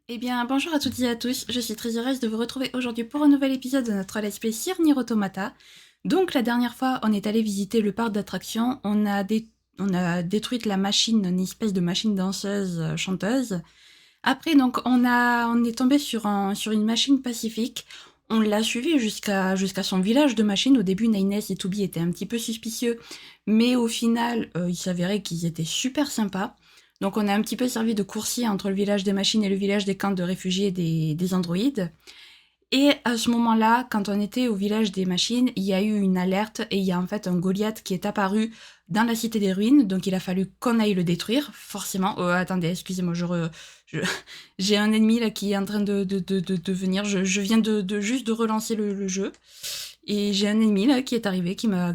Eh bien, bonjour à toutes et à tous, je suis très heureuse de vous retrouver aujourd'hui pour un nouvel épisode de notre let's play sur Nier Automata. Donc, la dernière fois, on est allé visiter le parc d'attractions, on a détruit la machine, une espèce de machine danseuse, chanteuse. Après, donc, on est tombé sur une machine pacifique. On l'a suivi jusqu'à son village de machines. Au début, Nines et Toby étaient un petit peu suspicieux, mais au final, il s'avérait qu'ils étaient super sympas. Donc, on a un petit peu servi de coursier entre le village des machines et le village des camps de réfugiés des androïdes. Et à ce moment-là, quand on était au village des machines, il y a eu une alerte et il y a en fait un Goliath qui est apparu dans la cité des ruines, donc il a fallu qu'on aille le détruire, forcément. Attendez, excusez-moi, je- j'ai un ennemi là qui est en train de venir. Je viens juste de relancer le jeu. Et j'ai un ennemi là qui est arrivé, qui m'a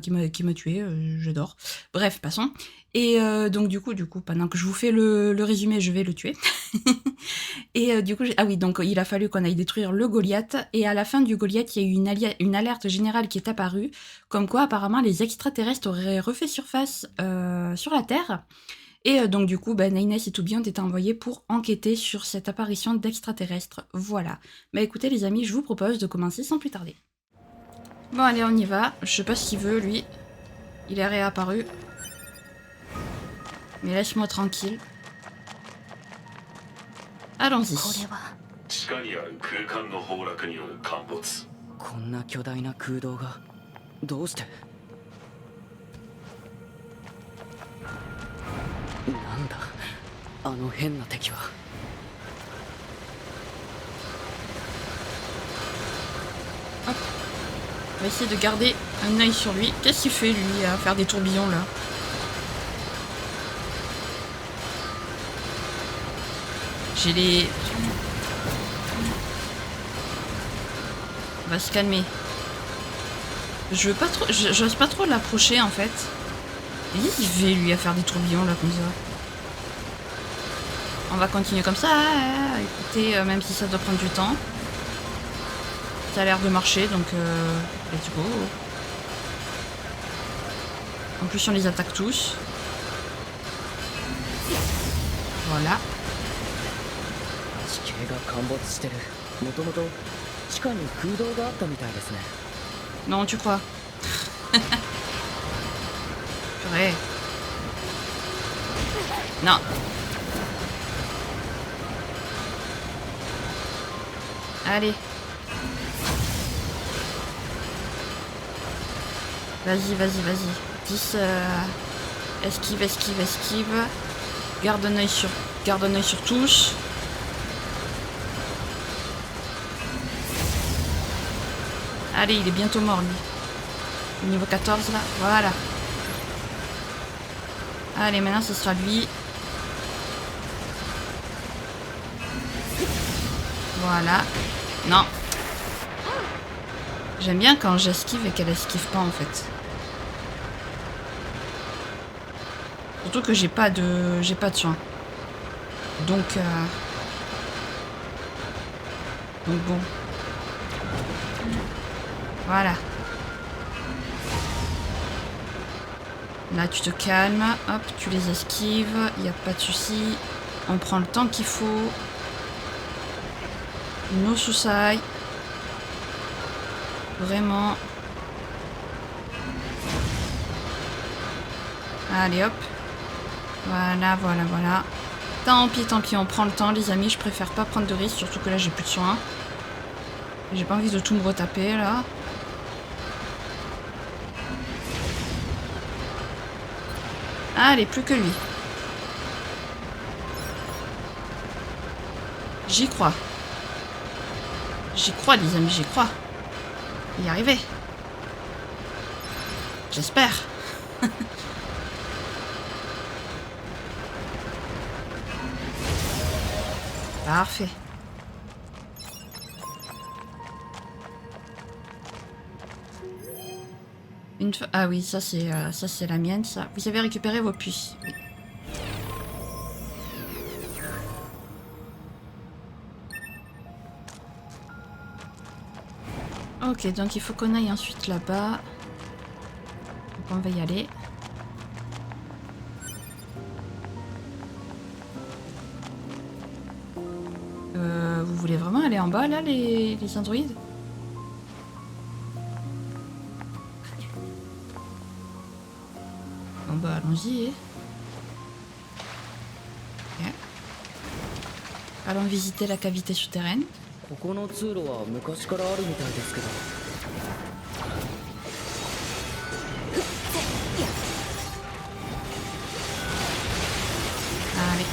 tué, j'adore. Bref, passons. Et donc du coup, pendant que je vous fais le résumé, je vais le tuer. Et du coup, ah oui, donc il a fallu qu'on aille détruire le Goliath. Et à la fin du Goliath, il y a eu une alerte générale qui est apparue, comme quoi apparemment les extraterrestres auraient refait surface sur la Terre. Et donc du coup, Nines et Toubion ont été envoyés pour enquêter sur cette apparition d'extraterrestres. Voilà. Bah écoutez les amis, je vous propose de commencer sans plus tarder. Bon allez, on y va. Je sais pas ce qu'il veut lui. Il est réapparu. Mais laisse-moi tranquille. Allons-y. 地下にある空間の崩落による陥没。こんな巨大な空洞がどうしてなんだあの変な敵は。 On va essayer de garder un œil sur lui. Qu'est-ce qu'il fait lui à faire des tourbillons là? J'ai les... On va se calmer. Je veux pas trop... J'ose pas trop l'approcher en fait. Mais qu'est-ce qu'il fait lui à faire des tourbillons là comme ça? On va continuer comme ça. Écoutez, même si ça doit prendre du temps. Ça a l'air de marcher donc let's go. En plus on les attaque tous. Voilà. 地形が陥没してる。もともと地下に空洞があったみたいですね。 Non, tu crois? Purée. Non. Allez. Vas-y, vas-y, vas-y. 10... Esquive, esquive, esquive. Garde un œil sur tous. Allez, il est bientôt mort, lui. Niveau 14, là. Voilà. Allez, maintenant, ce sera lui. Voilà. Non. J'aime bien quand j'esquive et qu'elle esquive pas, en fait. Surtout que j'ai pas de soin. Donc bon. Voilà. Là, tu te calmes. Hop, tu les esquives. Il n'y a pas de souci. On prend le temps qu'il faut. No susai. Vraiment. Allez, hop. Voilà, voilà, voilà. Tant pis, on prend le temps, les amis. Je préfère pas prendre de risques, surtout que là, j'ai plus de soins. J'ai pas envie de tout me retaper, là. Allez, plus que lui. J'y crois. J'y crois, les amis, j'y crois. Y arriver. J'espère. Parfait. Ah oui, ça c'est la mienne, ça. Vous avez récupéré vos puces. Oui. Ok, donc il faut qu'on aille ensuite là-bas. Donc on va y aller. voulez vraiment aller en bas, là, les androïdes? Bon bah, allons-y. Ok. Allons visiter la cavité souterraine. ここの通路は昔からあるみたいですけど。 Allez.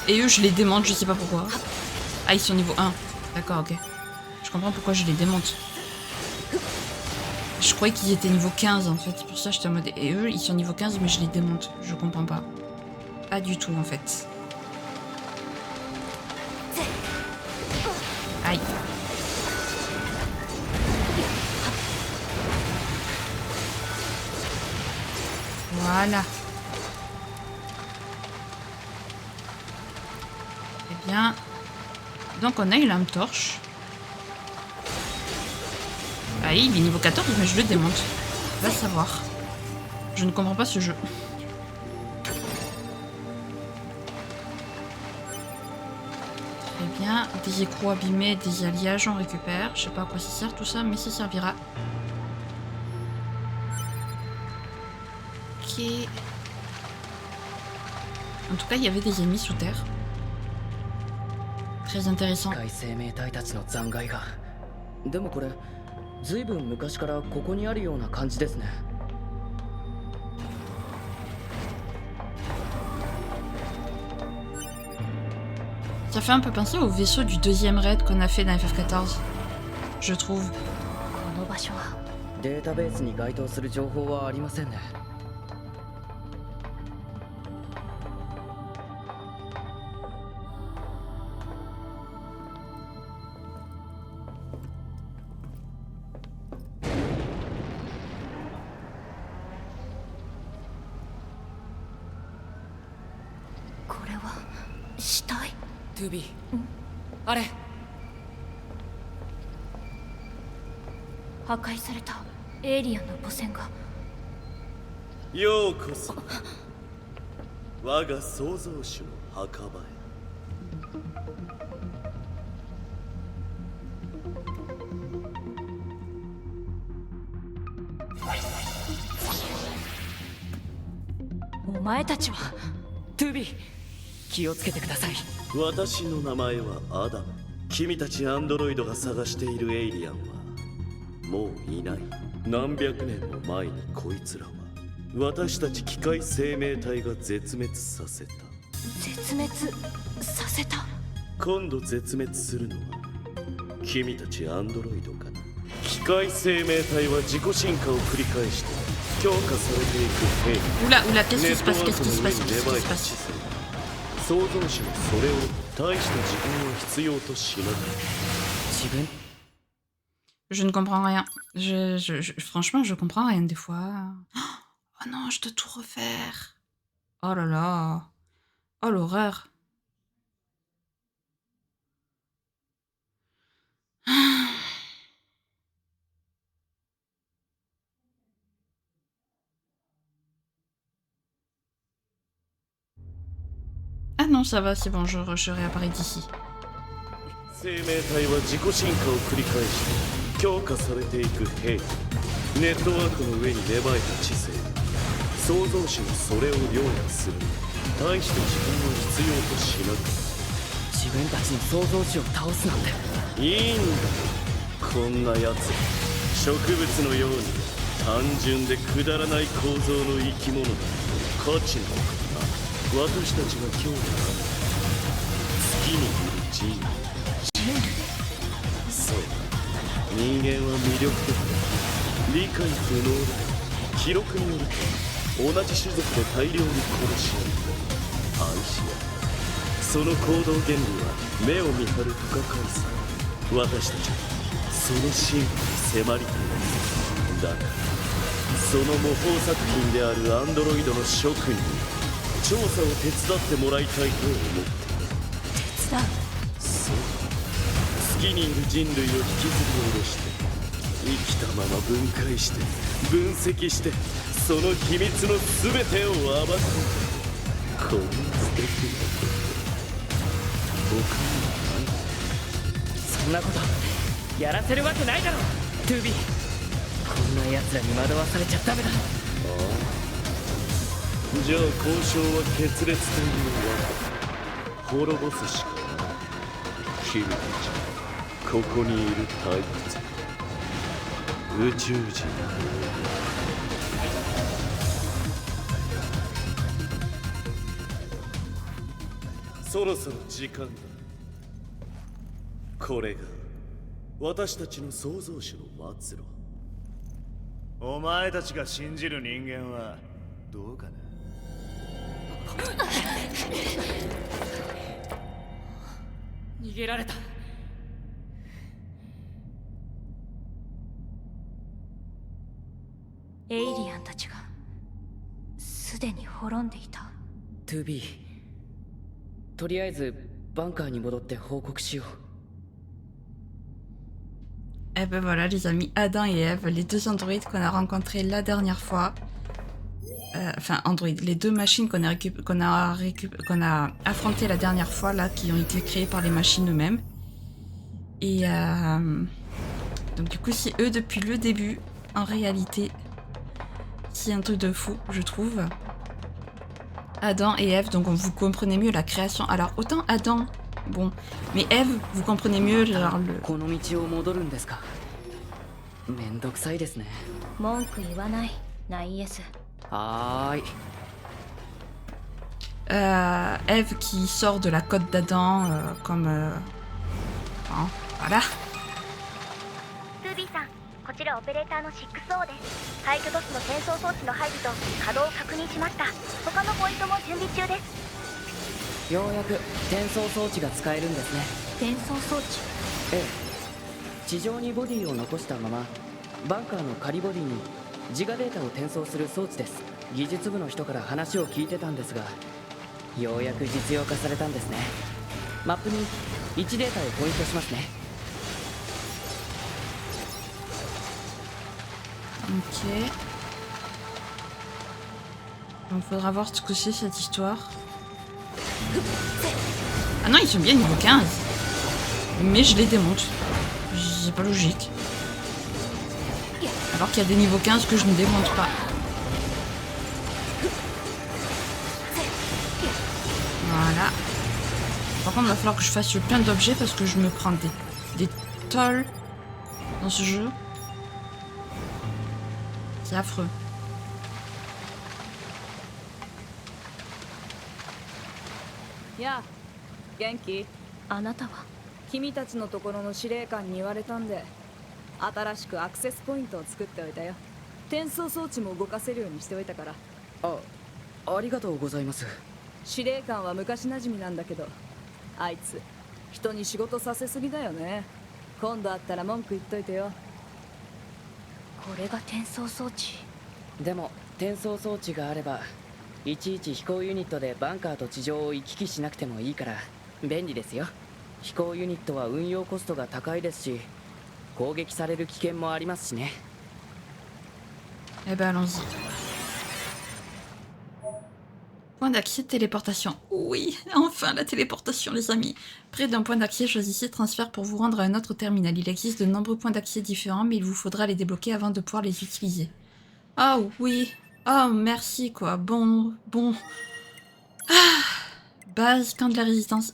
Et eux, je les démonte, je sais pas pourquoi. Ah, ils sont niveau 1. D'accord, ok. Je comprends pourquoi je les démonte. Je croyais qu'ils étaient niveau 15 en fait. C'est pour ça que j'étais en mode. Et eux, ils sont niveau 15, mais je les démonte. Je comprends pas. Pas du tout en fait. Aïe. Voilà. Eh bien, donc on a une lame torche. Ah, il est niveau 14, mais je le démonte. Va savoir. Je ne comprends pas ce jeu. Très bien. Des écrous abîmés, des alliages, on récupère. Je sais pas à quoi ça sert tout ça, mais ça servira. Ok. En tout cas, il y avait des ennemis sous terre. Très intéressant. 機械生命体たちの残骸が。でもこれ、ずいぶん昔からここにあるような感じですね。Ça fait un peu penser au vaisseau du deuxième raid qu'on a fait dans FF14, je trouve. この場所はデータベースに該当する情報はありませんね。 これは死体？トゥビー、あれ破壊されたエイリアンの母船が。ようこそ我が創造主の墓場へ。お前たちは。トゥビー、気をつけてください。私の名前はアダム。君たちアンドロイドが探しているエイリアンはもういない。何百年も前にこいつらは私たち機械生命体が絶滅させた。絶滅させた？今度絶滅するのは君たちアンドロイドかな。機械生命体は自己進化を繰り返して強化されていく兵器。 Oula, oula, qu'est-ce qui se passe? Qu'est-ce qui se passe? ネットワークの上に芽生えた知性。創造主はそれを大した時間を必要としなかった。自分 Je ne comprends rien. Franchement, je comprends rien des fois. Oh non, je dois tout refaire. Oh là là. Oh l'horreur. Ah non, ça va, c'est bon, je réapparais d'ici. 生命体は自己進化を繰り返して強化されていく兵器。ネットワークの上に芽生えた知性。創造主がそれを領略する。大した時間を必要としなかった。自分たちの創造主を倒すなんて。いいんだ。こんなやつ植物のように単純でくだらない構造の生き物だ。価値のことな。私たちが今日の月にいる人類。そう、人間は魅力的だ。理解不能だ。記録によると同じ種族で大量に殺し合う、愛し合う。その行動原理は目を見張る不可解さ。私たちはその真理に迫りたいのだ。だからその模倣作品であるアンドロイドの諸君に調査を手伝ってもらいたいと思っている。手伝う？そう、月にいる人類を引きずり下ろして生きたまま分解して分析してその秘密の全てを暴く。こんな素敵なこと他にはない。なことやらせるわけないだろトゥービー。こんな奴らに惑わされちゃダメだ。じゃあ交渉は決裂というわけ。滅ぼすしかない。君たちここにいる怪物宇宙人。そろそろ時間だ。これが私たちの創造主の末路。お前たちが信じる人間はどうかな。逃げられた。エイリアンたちがすでに滅んでいた。トゥービー、とりあえずバンカーに戻って報告しよう。Eh ben voilà les amis, Adam et Eve, les deux androïdes qu'on a rencontrés la dernière fois. Enfin androïdes, les deux machines qu'on a affrontées la dernière fois là, qui ont été créées par les machines eux-mêmes. Et donc du coup c'est eux depuis le début, en réalité. C'est un truc de fou, je trouve. Adam et Eve, donc vous comprenez mieux la création. Alors autant Adam... Bon, mais Eve, vous comprenez mieux genre le... この道を戻るんですか。めんどくさいですね。文句言わない、ナイエス。はーい。Eve qui sort de la côte d'Adam comme... hein, voilà. トゥービーさん、こちらオペレーターの 6O です。廃墟都市の転送装置の配備と稼働を確認しました。他のポイントも準備中です。ようやく転送装置が使えるんですね。転送装置。ええ、地上にボディを残したままバンカーの仮ボディに自我データを転送する装置です。技術部の人から話を聞いてたんですが、ようやく実用化されたんですね。マップに位置データをポイントしますね。Ok. Donc faudra voir ce que c'est cette histoire. Ah non, ils sont bien niveau 15. Mais je les démonte. C'est pas logique. Alors qu'il y a des niveaux 15 que je ne démonte pas. Voilà. Par contre, il va falloir que je fasse plein d'objets parce que je me prends des tolls dans ce jeu. C'est affreux. やあ、元気？あなたは君たちのところの司令官に言われたんで、新しくアクセスポイントを作っておいたよ。転送装置も動かせるようにしておいたから。ありがとうございます。司令官は昔なじみなんだけど、あいつ人に仕事させすぎだよね。今度会ったら文句言っといてよ。これが転送装置。でも転送装置があればいちいち飛行ユニットでバンカーと地上を行き来しなくてもいいから便利ですよ。飛行ユニットは運用コストが高いですし、攻撃される危険もありますしね。Eh ben allons-y. Point d'accès téléportation. Oui, enfin la téléportation les amis. Près d'un point d'accès, choisissez transfert pour vous rendre à un autre terminal. Il existe de nombreux points d'accès différents, mais il vous faudra les débloquer avant de pouvoir les utiliser. Oh oui. Oh merci quoi. Bon. Base, camp de la résistance.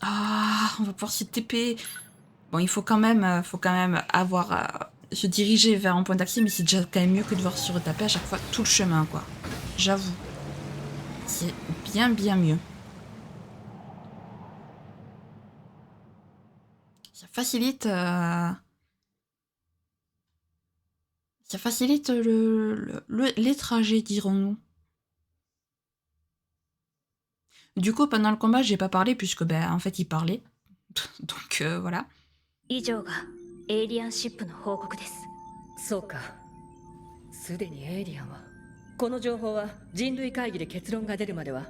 On va pouvoir se TP. Bon, il faut quand même avoir... se diriger vers un point d'accès, mais c'est déjà quand même mieux que de devoir se retaper à chaque fois tout le chemin, quoi. J'avoue. C'est bien mieux. Ça facilite... Ça facilite les trajets, dirons-nous. Du coup, pendant le combat, j'ai pas parlé, puisque, en fait, il parlait. Donc, voilà. 以上がエイリアンシップの報告です。そうか。すでにエイリアンはこの情報は人類会議で結論が出るまでは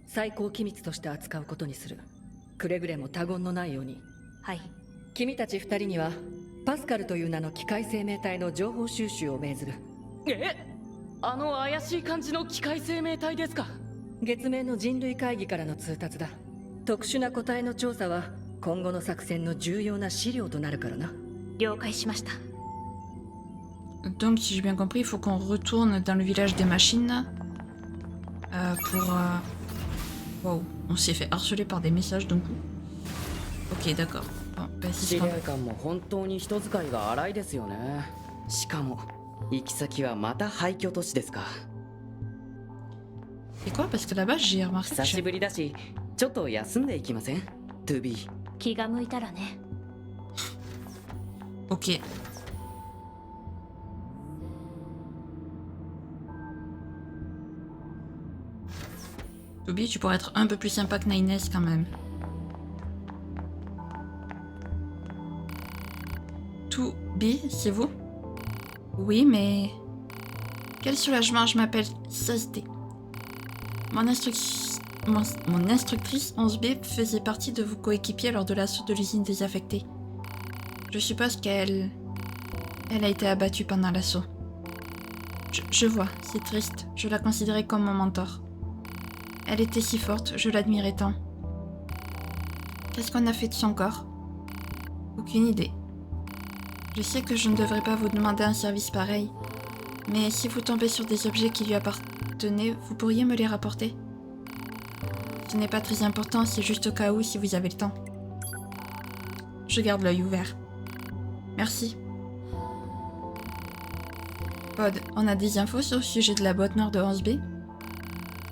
最高機密として扱うことにする。くれぐれも他言のないように。はい。君たち二人にはパスカルという名の機械生命体の情報収集を命ずる。あの怪しい感じの機械生命体ですか？月面の人類会議からの通達だ。特殊な個体の調査は今後の作戦の重要な資料となるからな。了解しました。 Donc, si j'ai bien compris, il faut qu'on retourne dans le village des machines pour... Wow, on s'est fait harceler par des messages d'un coup. Ok, d'accord. Bon, bah, c'est 司 ce qu'on... 令官も本当に人使いが荒いですよね。しかも行き先はまた廃墟都市ですか。 C'est quoi? Parce que là-bas, j'ai remarqué... 久しぶりだしちょっと休んでいきません ?To be。 気が向いたらね。 Ok. Toby, tu pourrais être un peu plus sympa que Nines quand même. Toby, c'est vous? Oui, mais... Quel soulagement, je m'appelle Sasté. Mon instructrice 11B faisait partie de vos coéquipiers lors de l'assaut de l'usine désaffectée. Je suppose qu'elle a été abattue pendant l'assaut. Je vois, c'est triste. Je la considérais comme mon mentor. Elle était si forte, je l'admirais tant. Qu'est-ce qu'on a fait de son corps? Aucune idée. Je sais que je ne devrais pas vous demander un service pareil, mais si vous tombez sur des objets qui lui appartenaient, vous pourriez me les rapporter? Ce n'est pas très important, c'est juste au cas où si vous avez le temps. Je garde l'œil ouvert. Merci. Pod, on a des infos au sujet de la boîte noire de 11B?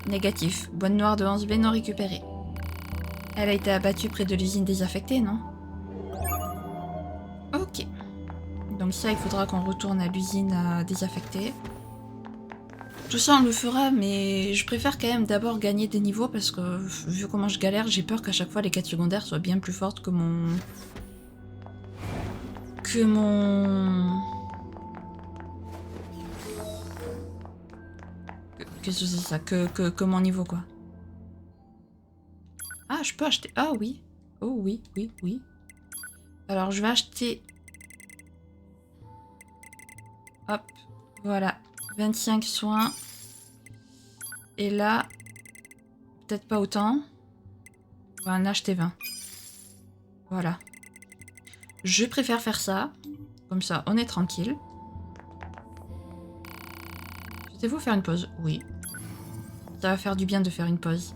Négatif. Boîte noire de 11B non récupérée. Elle a été abattue près de l'usine désaffectée, non? Ok. Donc ça, il faudra qu'on retourne à l'usine désaffectée. Tout ça, on le fera, mais je préfère quand même d'abord gagner des niveaux parce que, vu comment je galère, j'ai peur qu'à chaque fois les quêtes secondaires soient bien plus fortes que mon... Qu'est-ce que c'est ça? Que mon niveau, quoi. Ah, je peux acheter... Ah oui. Oh oui, oui, oui. Alors, je vais acheter... Hop, voilà. 25 soins. Et là... Peut-être pas autant. On va en acheter 20. Voilà. Je préfère faire ça. Comme ça, on est tranquille. Souhaitez-vous faire une pause? Oui. Ça va faire du bien de faire une pause.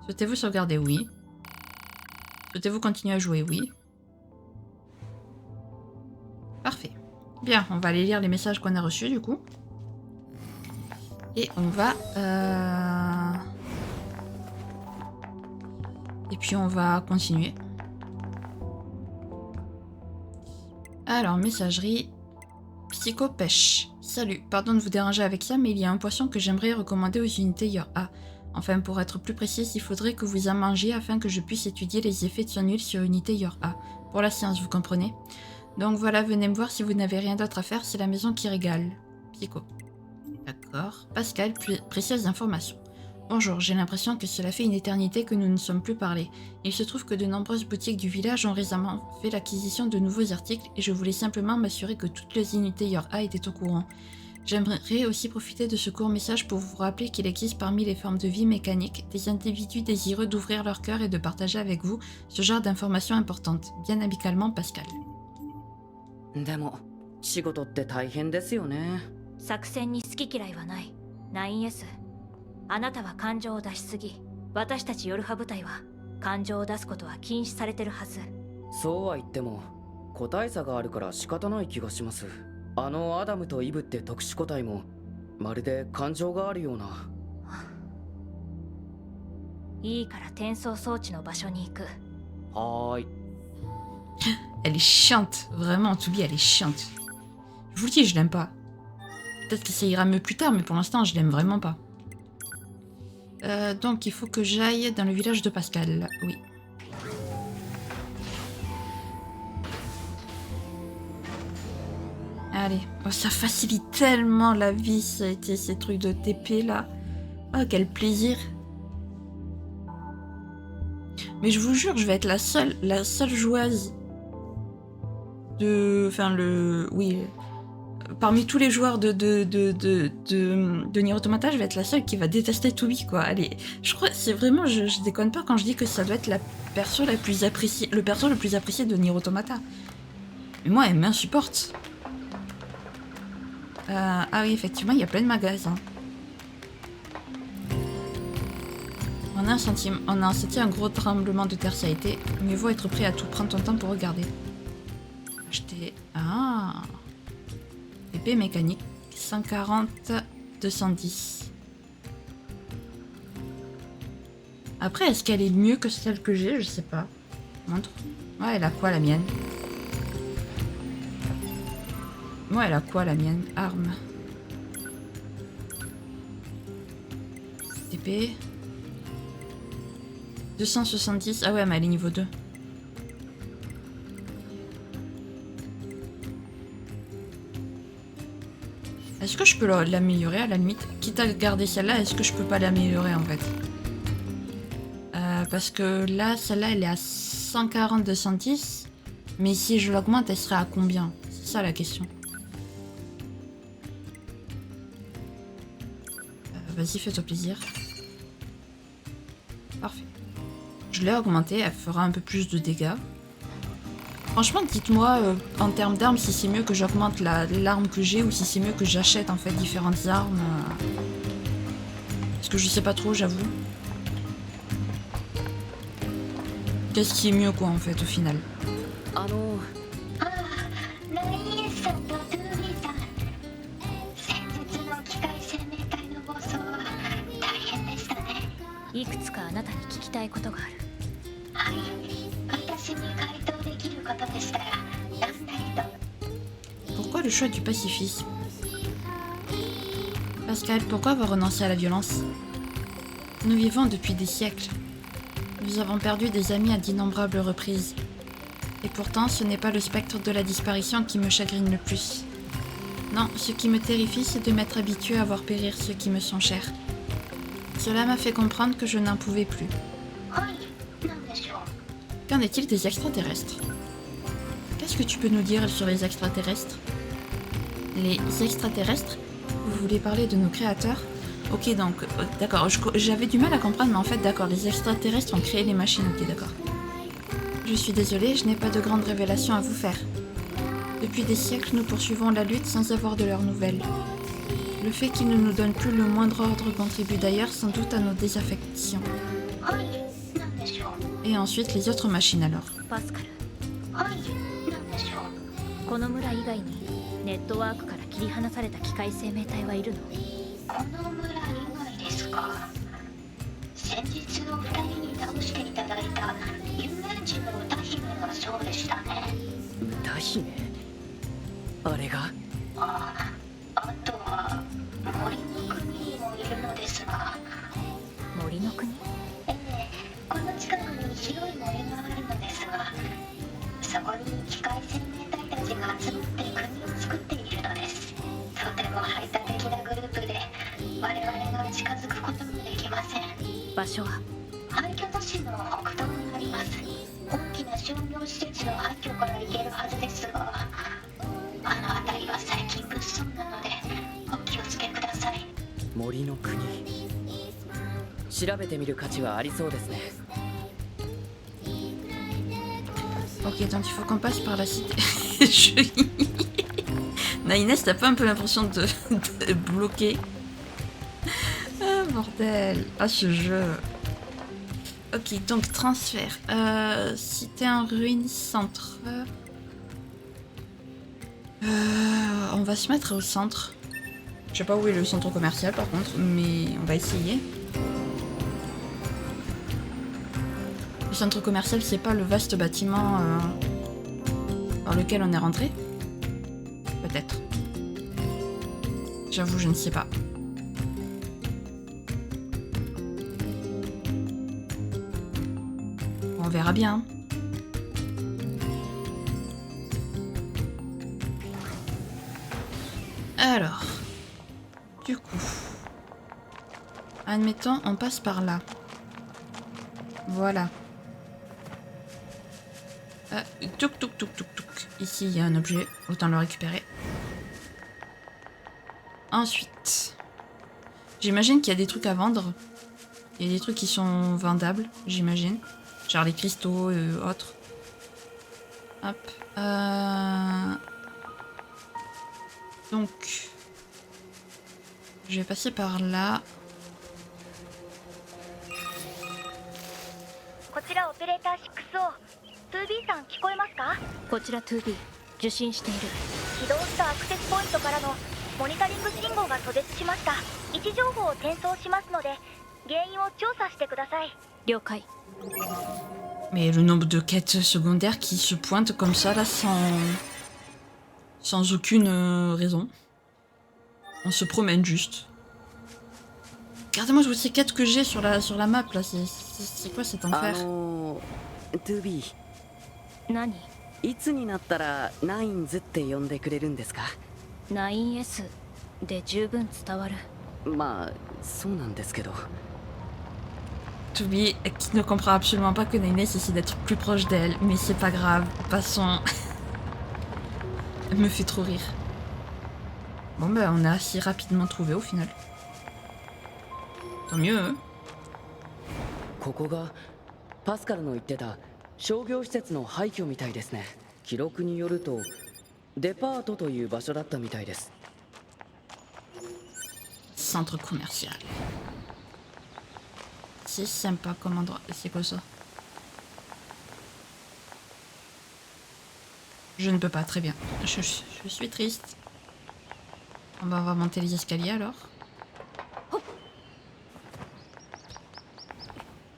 Souhaitez-vous sauvegarder? Oui. Souhaitez-vous continuer à jouer? Oui. Parfait. Bien, on va aller lire les messages qu'on a reçus du coup. Et on va... Et puis on va continuer. Alors, messagerie. Psychopêche. Salut, pardon de vous déranger avec ça, mais il y a un poisson que j'aimerais recommander aux unités Your A. Enfin, pour être plus précise, il faudrait que vous en mangiez afin que je puisse étudier les effets de son huile sur unité Your A. Pour la science, vous comprenez? Donc voilà, venez me voir si vous n'avez rien d'autre à faire, c'est la maison qui régale. Psycho. D'accord. Pascal, précieuse information. Bonjour, j'ai l'impression que cela fait une éternité que nous ne sommes plus parlé. Il se trouve que de nombreuses boutiques du village ont récemment fait l'acquisition de nouveaux articles et je voulais simplement m'assurer que toutes les unités Your A étaient au courant. J'aimerais aussi profiter de ce court message pour vous rappeler qu'il existe parmi les formes de vie mécaniques des individus désireux d'ouvrir leur cœur et de partager avec vous ce genre d'informations importantes. Bien amicalement, Pascal. でも仕事って大変ですよね。作戦に好き嫌いはない。9S。あなたは感情を出しすぎ。私たちヨルハ部隊は感情を出すことは禁止されてるはず。そうは言っても個体差があるから仕方ない気がします。あのアダムとイブって特殊個体もまるで感情があるような。いいから転送装置の場所に行く。はーい。Elle est chiante, vraiment, Toby, elle est chiante. Je vous le dis, je l'aime pas. Peut-être que ça ira mieux plus tard, mais pour l'instant, je l'aime vraiment pas. Donc, il faut que j'aille dans le village de Pascal, oui. Allez, oh, ça facilite tellement la vie, ces trucs de TP là. Oh, quel plaisir. Mais je vous jure, je vais être la seule joueuse de... Enfin, oui... parmi tous les joueurs de Nier Automata, je vais être la seule qui va détester Toby, quoi. Allez, je crois, c'est vraiment, je déconne pas quand je dis que ça doit être le perso le plus apprécié de Nier Automata. Mais moi, elle m'insupporte. Ah oui, effectivement, il y a plein de magasins. On a senti un gros tremblement de terre, ça a été. Mieux vaut être prêt à tout prendre ton temps pour regarder. Acheter. Ah. Épée mécanique. 140, 210. Après, est-ce qu'elle est mieux que celle que j'ai? Je sais pas. Montre. Ouais, elle a quoi la mienne? Ouais, elle a quoi la mienne? Arme. Épée. 270. Ah ouais, mais elle est niveau 2. Est-ce que je peux l'améliorer à la limite? Quitte à garder celle-là, est-ce que je peux pas l'améliorer en fait? Parce que là, celle-là, elle est à 140, 210. Mais si je l'augmente, elle serait à combien? C'est ça la question. Vas-y, fais-toi plaisir. Parfait. Je l'ai augmentée, elle fera un peu plus de dégâts. Franchement, dites-moi en termes d'armes si c'est mieux que j'augmente l'arme que j'ai ou si c'est mieux que j'achète en fait différentes armes. Parce que je sais pas trop, j'avoue. Qu'est-ce qui est mieux quoi en fait au final? ライン S さんとトゥービーさん、先日の機械生命体の暴走は大変でしたね。いくつかあなたに聞きたいことがある。はい、私に回答できることでしたら何なりと。 Pourquoi le choix du pacifisme? Pascal, pourquoi avoir renoncé à la violence? Nous vivons depuis des siècles. Nous avons perdu des amis à d'innombrables reprises. Et pourtant, ce n'est pas le spectre de la disparition qui me chagrine le plus. Non, ce qui me terrifie, c'est de m'être habitué à voir périr ceux qui me sont chers. Cela m'a fait comprendre que je n'en pouvais plus. はい、なんでしょう。 Qu'en est-il des extraterrestres? Qu'est-ce que tu peux nous dire sur les extraterrestres? Les extraterrestres? Vous voulez parler de nos créateurs? Ok, donc, d'accord, j'avais du mal à comprendre, mais en fait, d'accord, les extraterrestres ont créé les machines, ok, d'accord. Je suis désolée, je n'ai pas de grandes révélations à vous faire. Depuis des siècles, nous poursuivons la lutte sans avoir de leurs nouvelles. Le fait qu'ils ne nous donnent plus le moindre ordre contribue d'ailleurs sans doute à nos désaffections. はい、なんでしょう。 Et ensuite, les autres machines alors. パスカル、はい、なんでしょう。 この村以外にネットワークから切り離された機械生命体はいるの？この村以外ですか。先日お二人に倒していただいた有名人の歌姫がそうでしたね。歌姫あれがあとは森の国にもいるのですが。森の国？ええ、この近くに広い森があるのですが、そこに機械生命体たちが集まって国を作っているのです。とても排他的なグループで我々が近づくこともできません。場所は？廃墟都市の北東にあります。大きな商業施設の廃墟から行けるはずですが、あの辺りは最近物騒なのでお気をつけください。森の国調べてみる価値はありそうですね。 Ok, donc il faut qu'on passe par la cité. Naïnès, t'as pas un peu l'impression de bloquer? Ah, bordel. Ah, ce jeu. Ok, donc transfert. Cité en ruine, centre. On va se mettre au centre. Je sais pas où est le centre commercial par contre, mais on va essayer. Le centre commercial, c'est pas le vaste bâtiment par lequel on est rentré? Peut-être. J'avoue, je ne sais pas. On verra bien. Alors, du coup, admettons, on passe par là. Voilà. Touk touk touk touk touk. Ici, il y a un objet, autant le récupérer. Ensuite, j'imagine qu'il y a des trucs à vendre. Il y a des trucs qui sont vendables, j'imagine. Genre les cristaux et autres. Hop. Donc, je vais passer par là. こちらオペレーター 6O。 2B さん聞こえますか？こちら 2B 受信している。起動したアクセスポイントからのモニタリング信号が途絶しました。位置情報を転送しますので原因を調査してください。了解。 Mais le nombre de quêtes secondaires qui se pointent comme ça, là, sans aucune raison. On se promène juste. Regardez-moi toutes ces quêtes que j'ai sur la map, là. C'est quoi cet enfer? 2B 何？いつになったらナインズって呼んでくれるんですか？ 9S で十分伝わる。まあそうなんですけど。 Toby, qui ne comprend absolument pas que Nainess essaie d'être plus proche d'elle, mais c'est pas grave, passons. Elle me fait trop rire. Bon bah on a assez rapidement trouvé au final. Tant mieux, hein. ここがパスカルの言ってた商業施設の廃墟みたいですね。記録によるとデパートという場所だったみたいです。 Centre commercial. C'est sympa comme endroit. C'est quoi ça? Je ne peux pas, très bien. Je suis triste. On va monter les escaliers alors.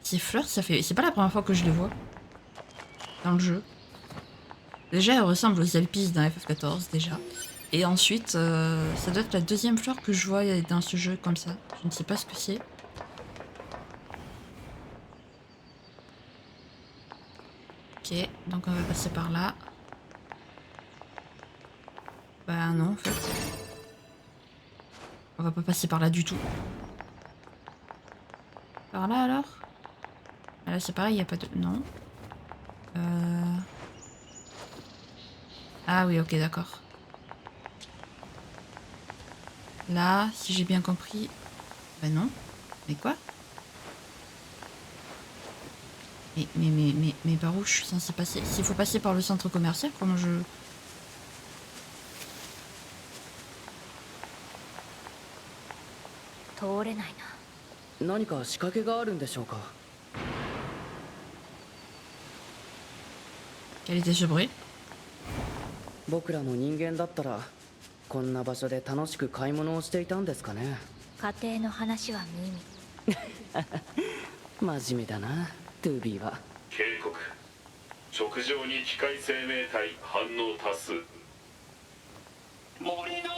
Ces fleurs, ça fait... C'est pas la première fois que je les vois. Dans le jeu. Déjà, elles ressemblent aux Elpis dans FF14, déjà. Et ensuite, ça doit être la deuxième fleur que je vois dans ce jeu comme ça. Je ne sais pas ce que c'est. Ok, donc on va passer par là. Bah non, en fait. On va pas passer par là du tout. Par là alors? Là c'est pareil, il n'y a pas de... Non. Ah oui, ok, d'accord. Là, si j'ai bien compris... Bah non. Mais quoi? Mais par où je suis censé passer? S'il faut passer par le centre commercial, comment je...何か仕掛けがあるんでしょうか？ Quel était ce bruit? 僕らも人間だったらこんな場所で楽しく買い物をしていたんですかね。家庭の話は無意味。真面目だな、2B は。警告。直上に機械生命体反応多数。森の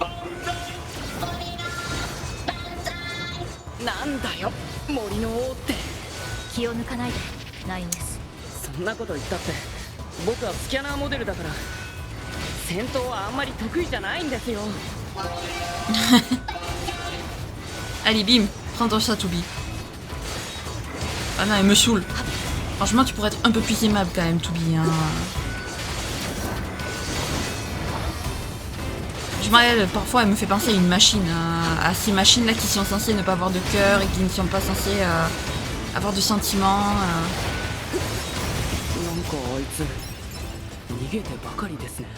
万歳。なんだよ、森の王って。気を抜かないで、9S。そんなこと言ったって僕はスキャナーモデルだから戦闘はあんまり得意じゃないんですよ。Allez, bim, prends-toi ça, Toby. Ah non, elle me saoule. Franchement, tu pourrais être un peu plus aimable quand même, Toby. Hein. Je m'en parfois, elle me fait penser à une machine. À ces machines-là qui sont censées ne pas avoir de cœur et qui ne sont pas censées avoir de sentiments. なんかあいつ逃げてばかりですね。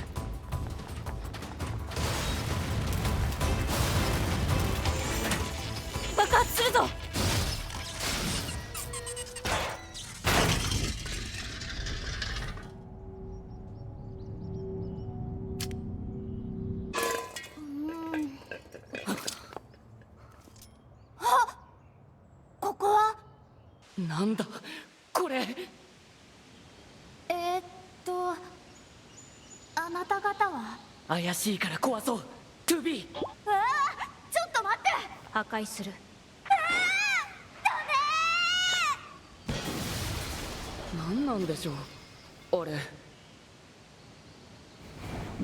爆発するぞ。ここは？なんだこれ。あなた方は？怪しいから壊そう。2B。ちょっと待って。破壊する。何なんでしょうあれ。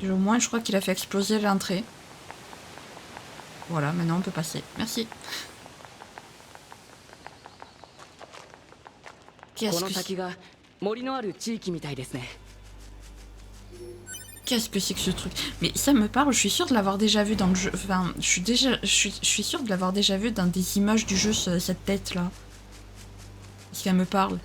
Au moins, je crois qu'il a fait exploser l'entrée. Voilà, maintenant on peut passer. Merci. この先が森のある地域みたいですね。Qu'est-ce que c'est que ce truc? Mais ça me parle, je suis sûre de l'avoir déjà vu dans le jeu. Enfin, je suis sûre de l'avoir déjà vu dans des images du jeu, cette tête-là. Parce qu'elle me parle.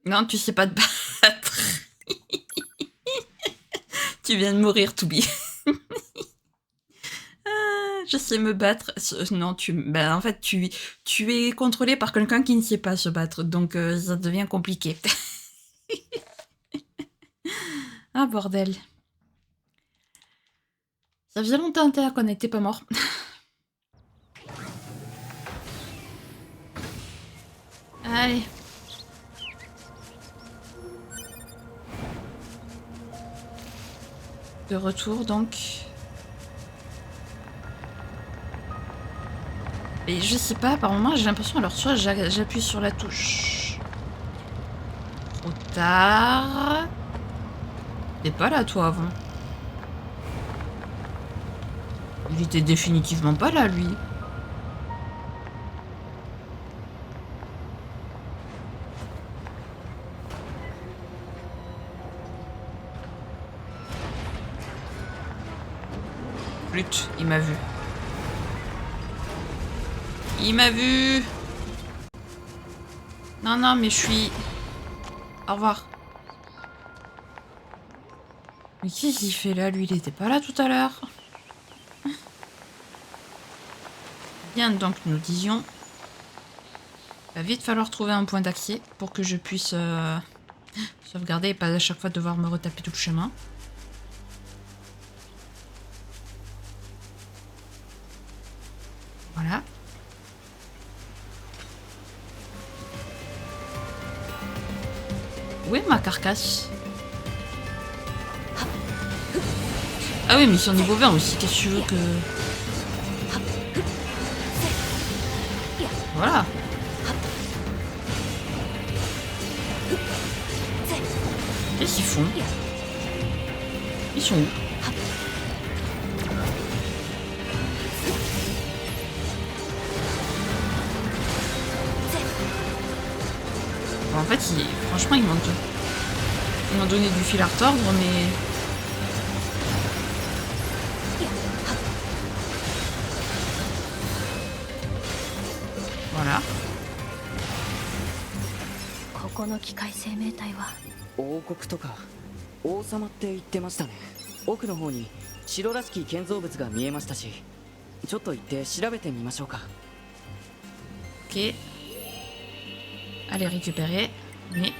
Non, tu sais pas te battre. Tu viens de mourir, Toubi. Je sais me battre. Non, ben, en fait, tu es contrôlé par quelqu'un qui ne sait pas se battre. Donc, ça devient compliqué. Ah, bordel. Ça faisait longtemps qu'on n'était pas mort. Allez. De retour, donc. Et je sais pas, par moment, j'ai l'impression, alors soit j'appuie sur la touche. Trop tard. T'es pas là, toi, avant. Il était définitivement pas là, lui. Flûte, il m'a vu. Il m'a vu. Non, non, mais je suis... Au revoir. Mais qu'est-ce qu'il fait là, lui? Il était pas là tout à l'heure. Bien, donc nous disions... Il va vite falloir trouver un point d'accès pour que je puisse sauvegarder et pas à chaque fois devoir me retaper tout le chemin. Voilà. Où est ma carcasse? Ah oui, mais ils sont niveau 20 aussi, qu'est-ce que tu veux que... Voilà. Qu'est-ce qu'ils font? Ils sont où? Bon, en fait, franchement, ils m'ont donné du fil à retordre, mais... Voilà. ここの機械生命体は王国とか王様って言ってましたね。奥の方に城らしき建造物が見えましたし、ちょっと行って調べてみましょうか。 Ok. Allez récupérer. Mais...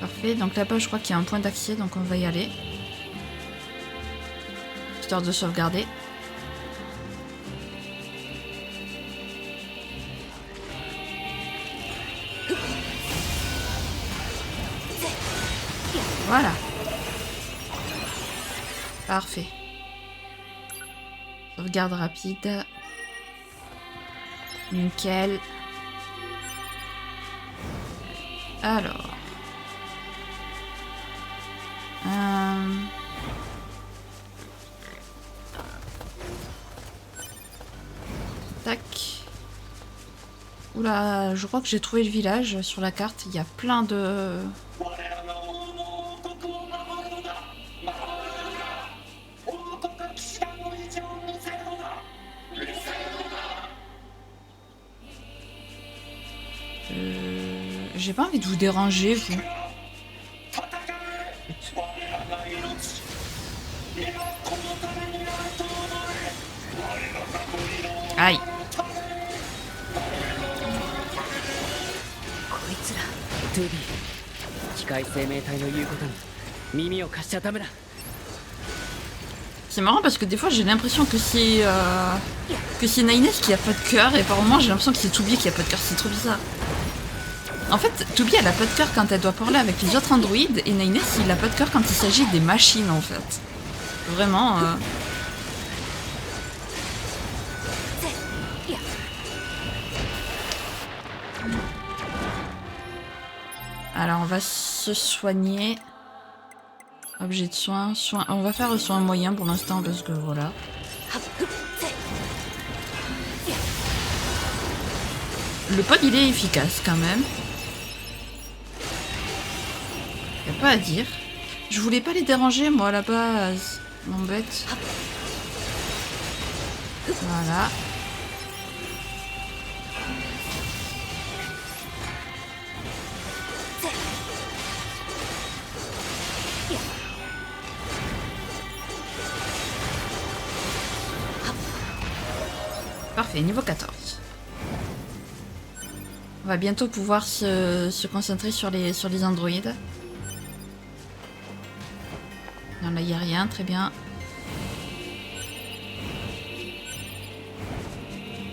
Parfait. Donc là-bas, je crois qu'il y a un point d'accès, donc on va y aller. Histoire de sauvegarder. Voilà. Parfait. Sauvegarde rapide. Nickel. Alors. Tac. Oula, je crois que j'ai trouvé le village sur la carte. Il y a plein de... J'ai pas envie de vous déranger, vous. Aïe. トゥービー、機械生命体の言うことに耳を貸しちゃダメだ。C'est marrant parce que des fois j'ai l'impression que c'est Nines qui a pas de cœur et par moments j'ai l'impression que c'est Toubi qui a pas de cœur, c'est trop bizarre. En fait, Toubi elle a pas de cœur quand elle doit parler avec les autres androïdes et Nines il a pas de cœur quand il s'agit des machines en fait. Vraiment. Alors on va se soigner. Objet de soin, on va faire soin moyen pour l'instant parce que voilà. Le pod il est efficace quand même. Y'a pas à dire. Je voulais pas les déranger moi à la base. M'embête. Voilà. Parfait, niveau 14. On va bientôt pouvoir se concentrer sur les androïdes. Non, là, il n'y a rien, très bien.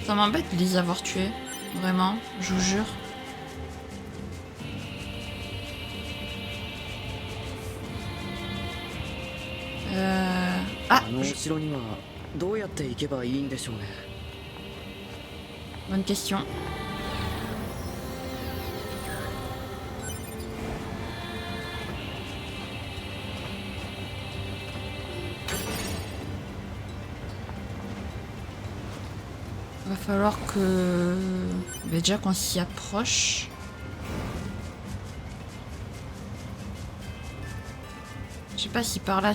Ça m'embête de les avoir tués. Vraiment, je vous jure. Ah, bonne question. Va falloir que... déjà qu'on s'y approche. Je sais pas si par là...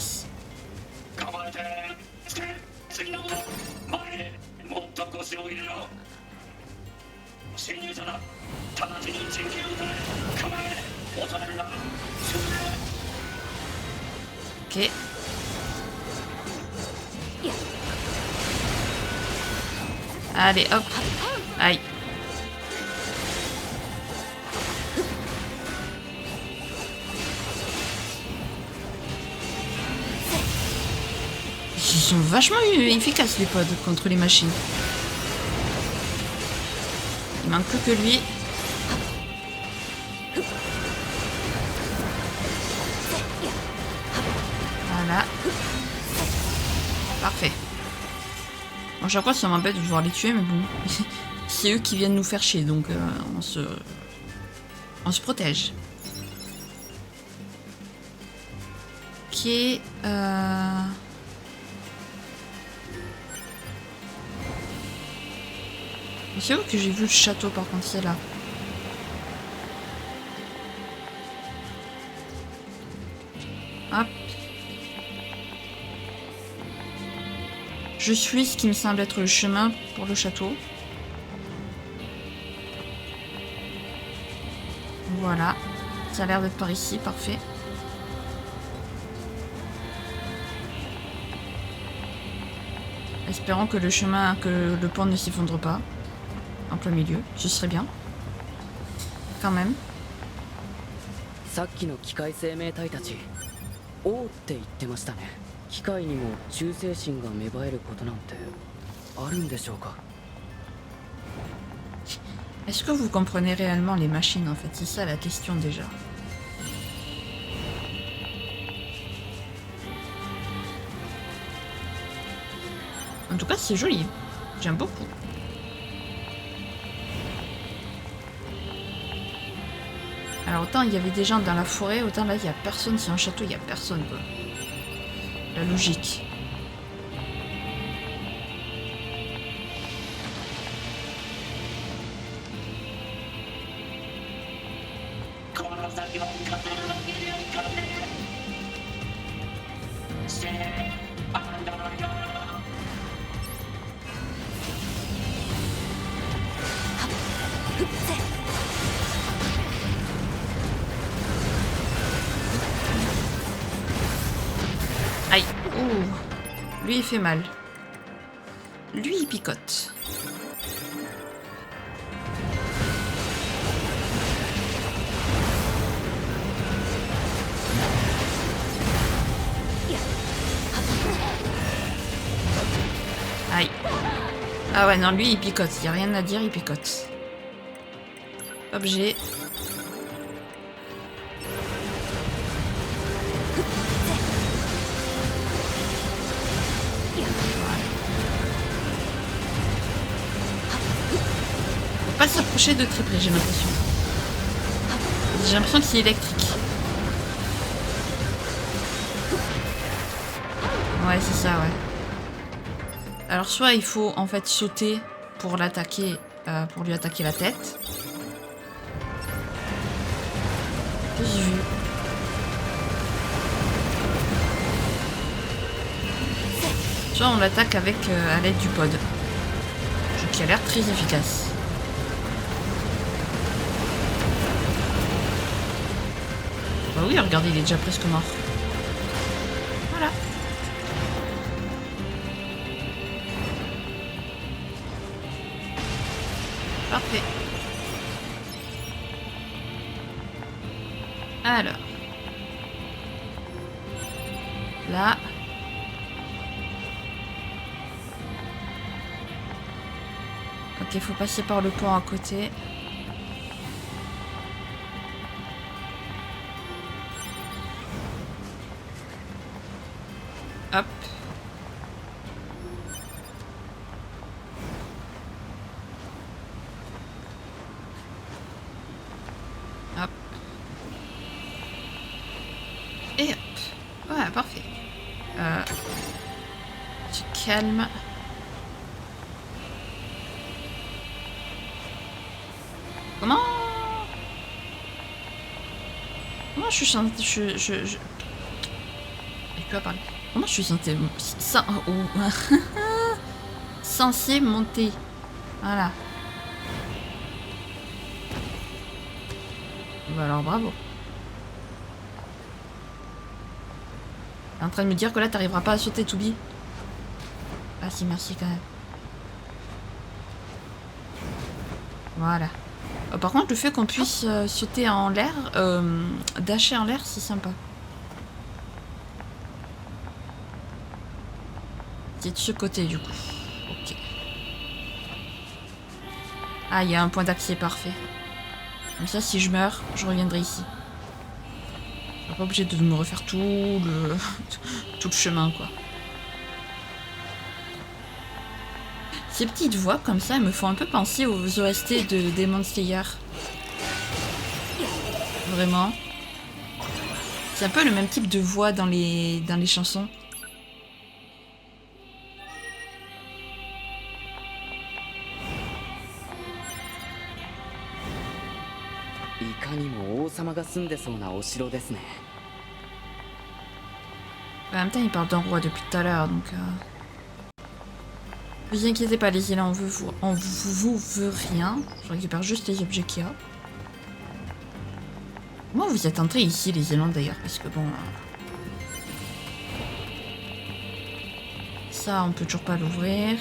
Ok. Allez, hop. Aïe. Ils sont vachement efficaces les pods contre les machines. Il manque plus que lui. Voilà. Parfait. Bon, chaque fois ça m'embête de devoir les tuer, mais bon. C'est eux qui viennent nous faire chier, donc on se protège. Ok. C'est où que j'ai vu le château par contre, c'est là. Hop. Je suis ce qui me semble être le chemin pour le château. Voilà. Ça a l'air d'être par ici, parfait. Espérons que le pont ne s'effondre pas. En plein milieu, ce serait bien. Quand même. さっきの機械生命体たち王って言ってましたね。機械にも忠誠心が芽生えることなんてあるんでしょうか。 Est-ce que vous comprenez réellement les machines en fait? C'est ça la question déjà. En tout cas c'est joli. J'aime beaucoup. Alors autant il y avait des gens dans la forêt, autant là il n'y a personne. C'est un château, il n'y a personne quoi. La logique. Aïe. Ouh. Lui il fait mal. Lui il picote. Aïe. Ah ouais, non, lui, il picote. Il n'y a rien à dire, il picote. Objet. Faut pas s'approcher de très près, j'ai l'impression. J'ai l'impression que c'est électrique. Ouais, c'est ça, ouais. Alors, soit il faut en fait sauter pour l'attaquer, pour lui attaquer la tête. J'ai vu. Soit on l'attaque avec à l'aide du pod. Ce qui a l'air très efficace. Bah oui, regardez, il est déjà presque mort. Voilà. Parfait. Alors. Là. Ok, faut passer par le pont à côté. Hop. Hop. Et hop. Ouais, parfait. Tu calmes. Comment je suis censée... Je peux pas parler. Comment je suis censée... censé monter. Voilà. Bah alors bravo. T'es en train de me dire que là t'arriveras pas à sauter, Toubi? Ah si, merci quand même. Voilà. Par contre, le fait qu'on puisse sauter en l'air, dasher en l'air, c'est sympa. C'est de ce côté du coup. Ok. Ah, il y a un point d'accès parfait. Comme ça, si je meurs, je reviendrai ici. Je suis pas obligé de me refaire tout le tout le chemin, quoi. Ces petites voix comme ça, elles me font un peu penser aux OST de Demon Slayer. Vraiment. C'est un peu le même type de voix dans les chansons. En même temps, il parle d'un roi depuis tout à l'heure, donc... Ne vous inquiétez pas, les îles, on vous veut rien. Je récupère juste les objets qu'il y a. Comment vous êtes entrés ici, les Zélandes, d'ailleurs? Parce que bon... Ça, on peut toujours pas l'ouvrir.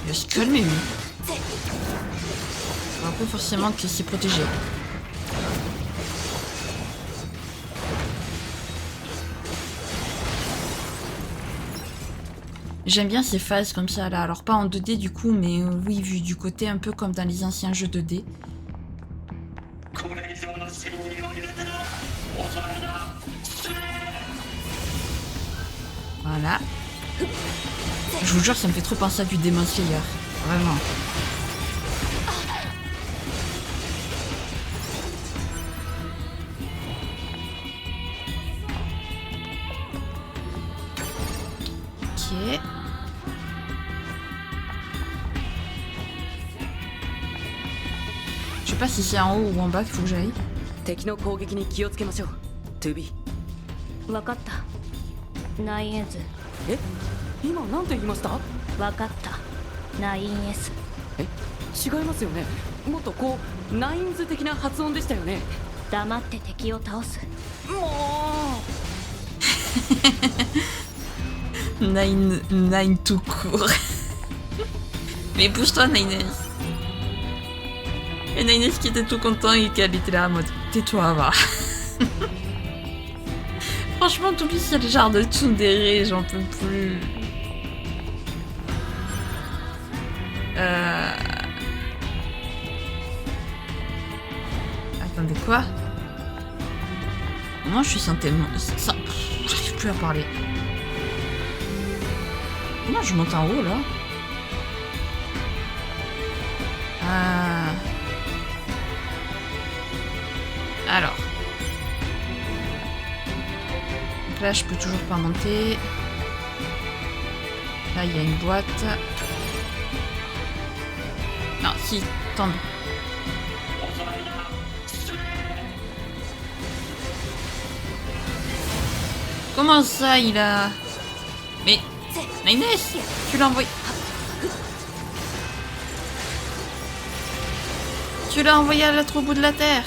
Il va se calmer, lui. Pas forcément qu'il s'est protégé. J'aime bien ces phases comme ça là, alors pas en 2D du coup, mais oui, vu du côté un peu comme dans les anciens jeux 2D. Voilà. Je vous jure, ça me fait trop penser à du Demon Slayer. Vraiment. Ok. Je sais pas si c'est en haut ou en bas qu'il faut que j'aille. わかったナインエズ。え、今なんて言いました？わかったナインエス。え、違いますよね。もっとこうナインズ的な発音でしたよね。黙って敵を倒す。もう。Nine tout court. Mais pousse-toi, Nine. Et Nines qui était tout content et qu'elle était là en mode tais-toi, va. Franchement, tout plus, c'est le genre de tsundere, j'en peux plus. Attendez, quoi? Moi, je suis tellement... J'arrive plus à parler. Comment je monte en haut, là? Alors. Donc là, je peux toujours pas monter. Là, il y a une boîte. Non, si, tombe. Comment ça, il a... Mais... Nines, tu l'as envoyé... Tu l'as envoyé à l'autre bout de la Terre.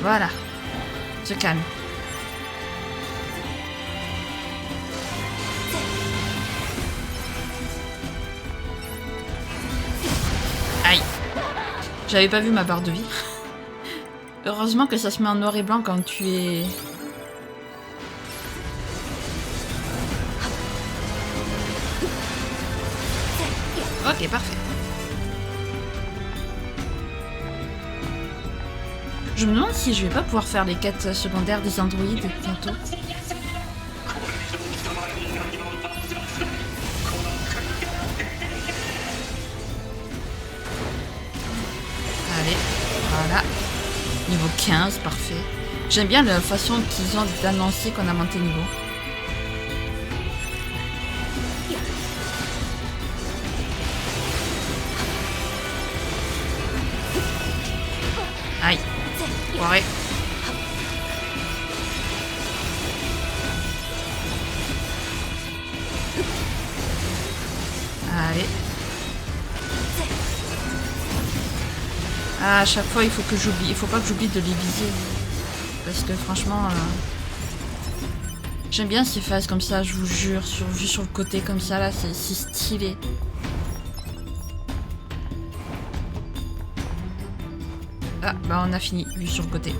Voilà. Se calme. Aïe. J'avais pas vu ma barre de vie. Heureusement que ça se met en noir et blanc quand tu es... Ok, parfait. Je me demande si je vais pas pouvoir faire les quêtes secondaires des androïdes bientôt. Allez, voilà. Niveau 15, parfait. J'aime bien la façon qu'ils ont d'annoncer qu'on a monté niveau. Aïe. Ouais. Allez. Ah, à chaque fois, il faut que j'oublie. Il faut pas que j'oublie de les viser. Parce que franchement... j'aime bien ces phases comme ça, je vous jure. Vu sur le côté comme ça, là, c'est stylé. Ah, bah on a fini, vu sur le côté.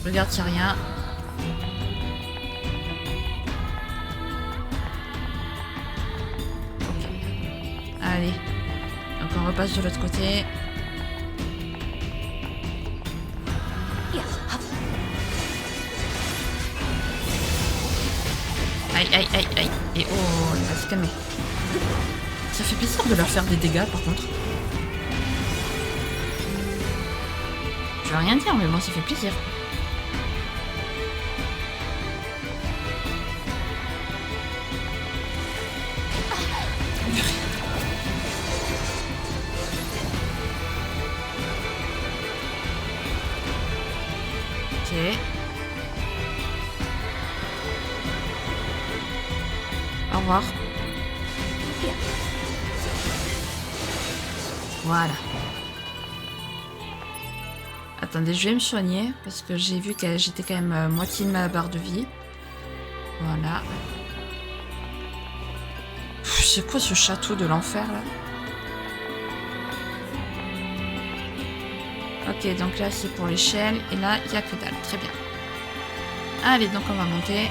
Regarde, s'il n'y a rien. Ok. Allez. Donc on repasse de l'autre côté. Aïe, aïe, aïe, aïe. Et oh, il va se calmer. Ça fait plaisir de leur faire des dégâts, par contre. Je vais rien dire, mais moi, ça fait plaisir. Ok. Au revoir. Voilà. Attendez, je vais me soigner parce que j'ai vu que j'étais quand même moitié de ma barre de vie. Voilà. C'est quoi ce château de l'enfer là? Ok, donc là c'est pour l'échelle et là il n'y a que dalle. Très bien. Allez, donc on va monter.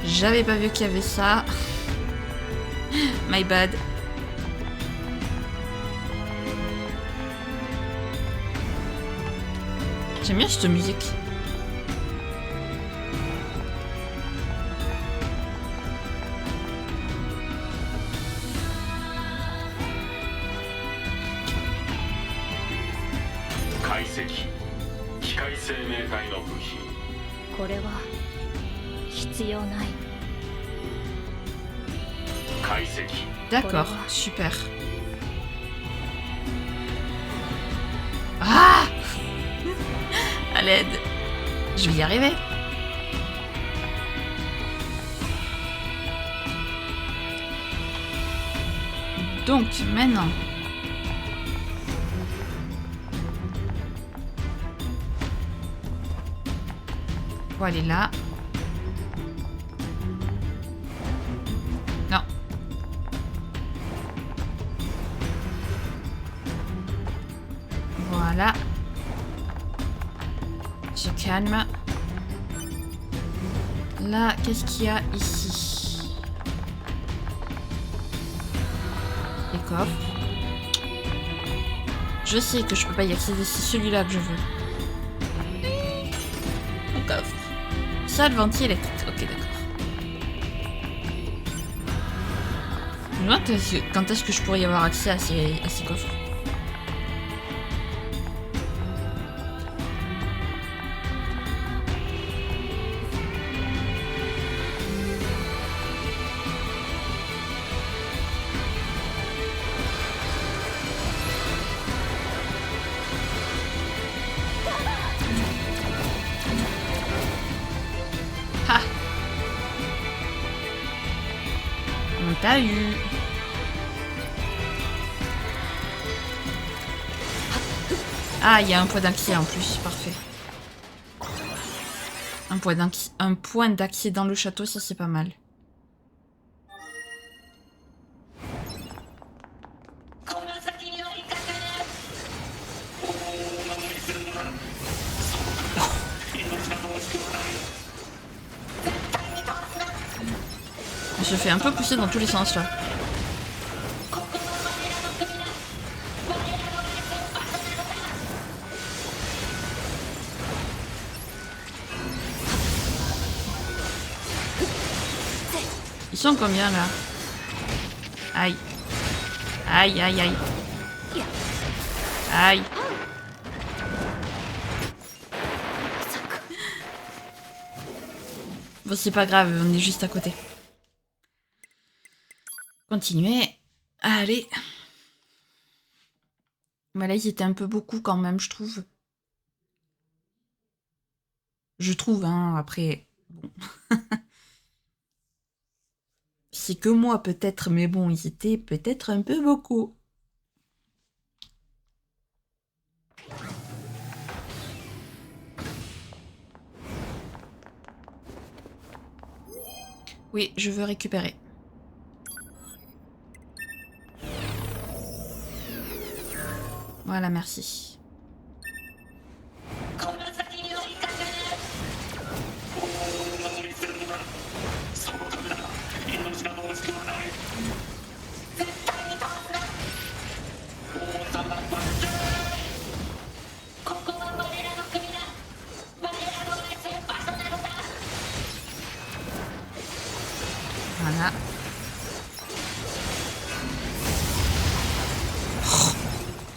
J'avais pas vu qu'il y avait ça. My bad. J'aime bien cette musique. D'accord, super. Ah! À l'aide. Je vais y arriver. Donc, maintenant... Faut aller là. Non. Voilà. Se calme. Là, qu'est-ce qu'il y a ici? Les coffres. Je sais que je peux pas y accéder, c'est celui-là que je veux. Mon coffre. Ça, le ventile électrique. Ok, d'accord. Je me demande quand est-ce que je pourrais y avoir accès à ces coffres. Ah! On t'a eu. Ah, il y a un point d'accès en plus, parfait. Un point d'accès dans le château, ça c'est pas mal. On se fait un peu pousser dans tous les sens là. Ils sont combien là? Aïe. Aïe, aïe, aïe. Aïe. Bon, c'est pas grave, on est juste à côté. Continuez. Allez. Mais là, ils étaient un peu beaucoup quand même, je trouve. Je trouve, hein, après... Bon. C'est que moi, peut-être, mais bon, ils étaient peut-être un peu beaucoup. Oui, je veux récupérer. Voilà, merci. Voilà.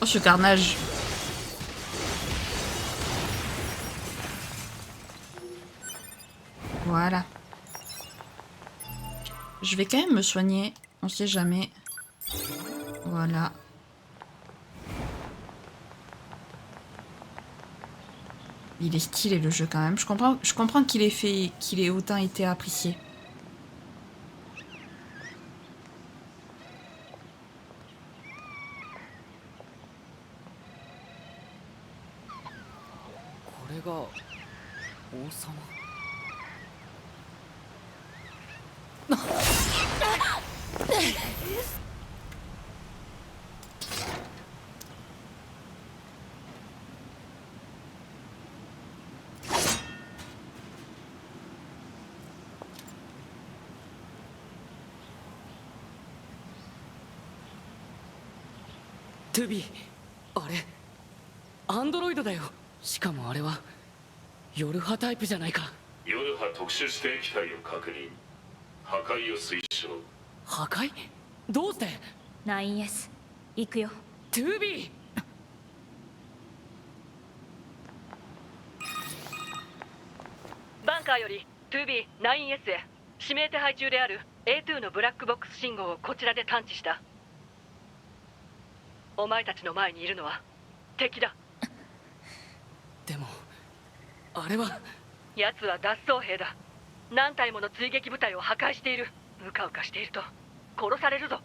Oh, ce carnage. Voilà. Je vais quand même me soigner. On sait jamais. Voilà. Il est stylé le jeu quand même. Je comprends qu'il ait autant été apprécié.トゥビー、あれアンドロイドだよ。しかもあれはヨルハタイプじゃないか。ヨルハ特殊指定機体を確認。破壊を推奨。破壊？どうして？ 9S 行くよ。トゥビー、バンカーよりトゥビー 9S へ指名手配中である A2 のブラックボックス信号をこちらで探知した。お前たちの前にいるのは敵だ。でもあれは奴は脱走兵だ。何体もの追撃部隊を破壊している。うかうかしていると殺されるぞ。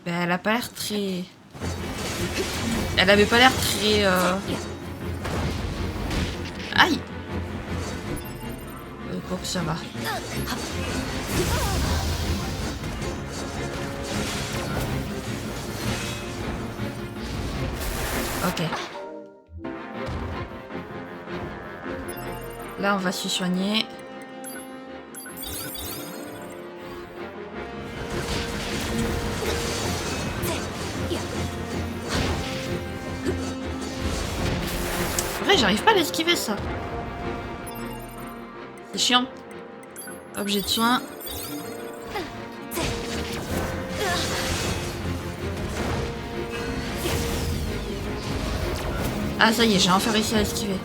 Ben, elle a pas l'air très... Elle avait pas l'air très... Aïe. Quoi que ça va. Ok. Là, on va se soigner. Vrai, j'arrive pas à l'esquiver, ça. C'est chiant. Objet de soin. Ah, ça y est, j'ai enfin réussi à esquiver.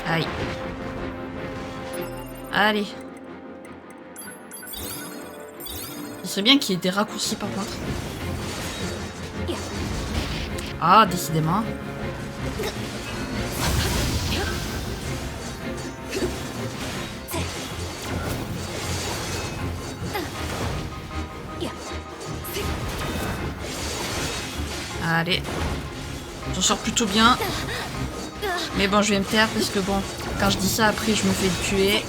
Aïe. Allez. Il serait bien qu'il y ait des raccourcis par contre. Ah, décidément. Allez. J'en sors plutôt bien. Mais bon, je vais me taire parce que bon, quand je dis ça, après, je me fais tuer.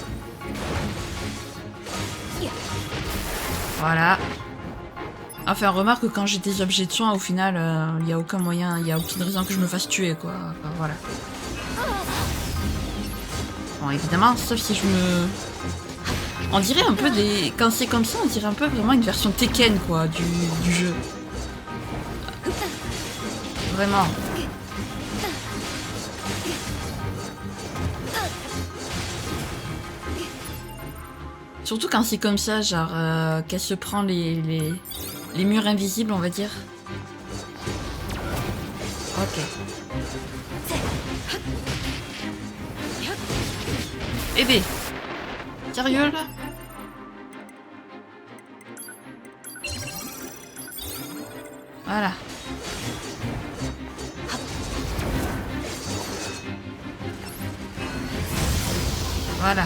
Voilà. Enfin, remarque que quand j'ai des objets de soin, au final, il n'y a aucun moyen, il n'y a aucune raison que je me fasse tuer, quoi. Enfin, voilà. Bon, évidemment, sauf si je me... On dirait un peu des... Quand c'est comme ça, on dirait un peu vraiment une version Tekken, quoi, du jeu. Vraiment. Surtout quand c'est comme ça, genre qu'elle se prend les murs invisibles, on va dire. Ok. Bébé. Sérieux là? Voilà. Voilà.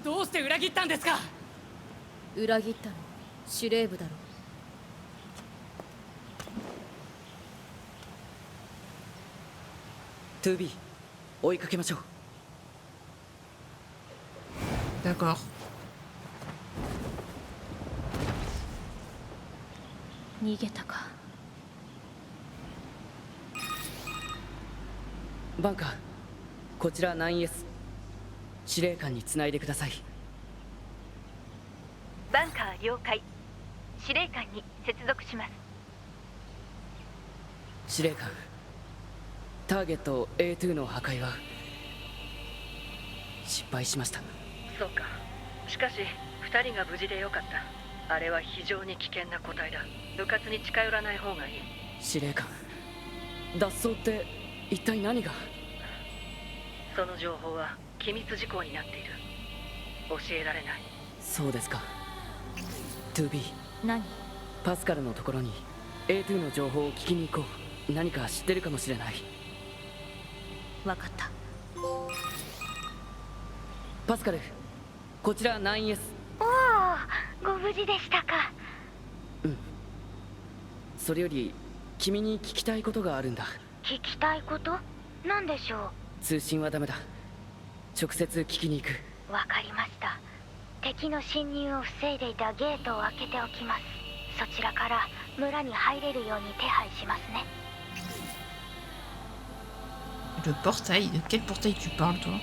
どうして裏切ったんですか。裏切ったの司令部だろ。2B 追いかけましょう。D'accord. 逃げたか。バンカー、こちら 9S 司令官につないでください。バンカー了解。司令官に接続します。司令官、ターゲット A2 の破壊は失敗しました。そうか。しかし2人が無事でよかった。あれは非常に危険な個体だ。部活に近寄らない方がいい。司令官、脱走って一体何が。その情報は機密事項になっている。教えられない。そうですか。 2B 何？パスカルのところに A2 の情報を聞きに行こう。何か知ってるかもしれない。わかった。パスカル、こちら 9S。 おお、ご無事でしたか。うん。それより君に聞きたいことがあるんだ。聞きたいこと？何でしょう。通信はダメだ。直接聞きに行く。わかりました。敵の侵入を防いでいたゲートを開けておきます。そちらから村に入れるように手配しますね。Le portail? De quel portail tu parles, toi?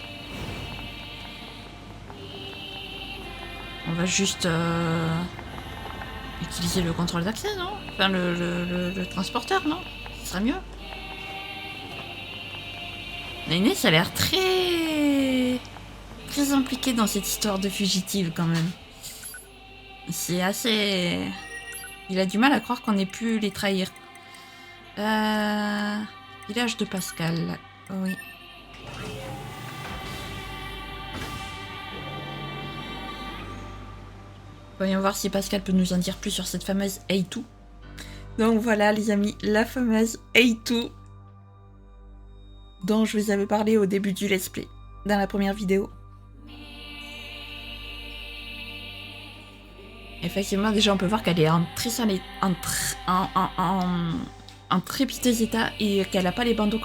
On va juste utiliser le contrôle d'accès, non? Enfin, le transporteur, non? Ce serait mieux. L'aîné, ça a l'air très impliqué dans cette histoire de fugitive, quand même. C'est assez... Il a du mal à croire qu'on ait pu les trahir. Village de Pascal. Oui. Voyons voir si Pascal peut nous en dire plus sur cette fameuse A2. Donc voilà les amis, la fameuse A2 dont je vous avais parlé au début du let's play, dans la première vidéo. Effectivement, déjà on peut voir qu'elle est en très piteux état et qu'elle n'a pas les bandeaux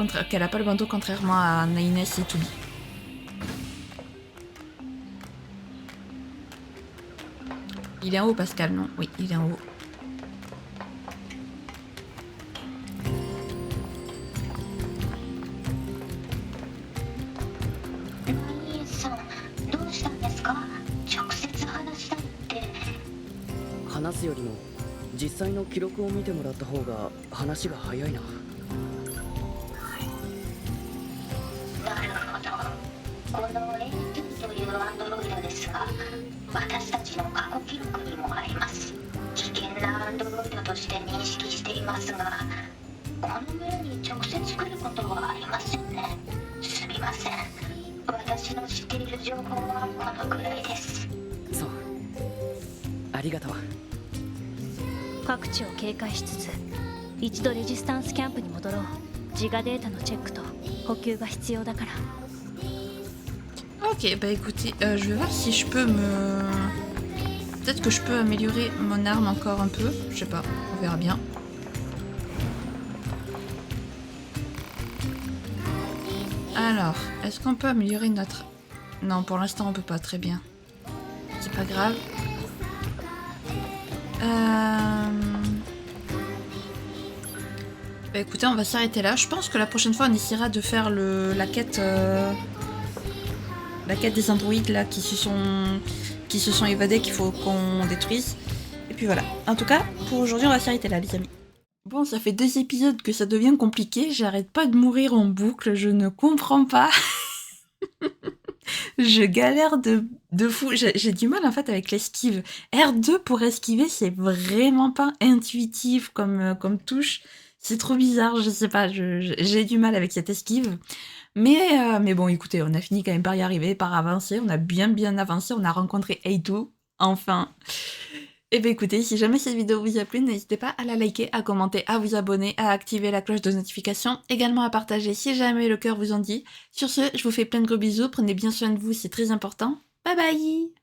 contrairement à Nines et Toby. Il est en haut Pascal, non? Oui, il est en haut.各地を警戒しつつ一度レジスタンスキャンプに戻ろう。自我データのチェックと補給が必要だから。 Ok, bah écoutez, je vais voir si je peux me... Peut-être que je peux améliorer mon arme encore un peu, je sais pas, on verra bien. Alors, est-ce qu'on peut améliorer notre... Non, pour l'instant on peut pas, très bien. C'est pas grave. Bah écoutez, on va s'arrêter là. Je pense que la prochaine fois on essaiera de faire la quête des androïdes là qui se sont évadés, qu'il faut qu'on détruise. Et puis voilà. En tout cas, pour aujourd'hui on va s'arrêter là les amis. Bon, ça fait 2 épisodes que ça devient compliqué. J'arrête pas de mourir en boucle, je ne comprends pas. Je galère de fou. J'ai du mal en fait avec l'esquive. R2 pour esquiver, c'est vraiment pas intuitif comme touche. C'est trop bizarre, je sais pas. J'ai du mal avec cette esquive. Mais bon, écoutez, on a fini quand même par y arriver, par avancer. On a bien avancé. On a rencontré A2, enfin. Et bien écoutez, si jamais cette vidéo vous a plu, n'hésitez pas à la liker, à commenter, à vous abonner, à activer la cloche de notification, également à partager si jamais le cœur vous en dit. Sur ce, je vous fais plein de gros bisous, prenez bien soin de vous, c'est très important. Bye bye!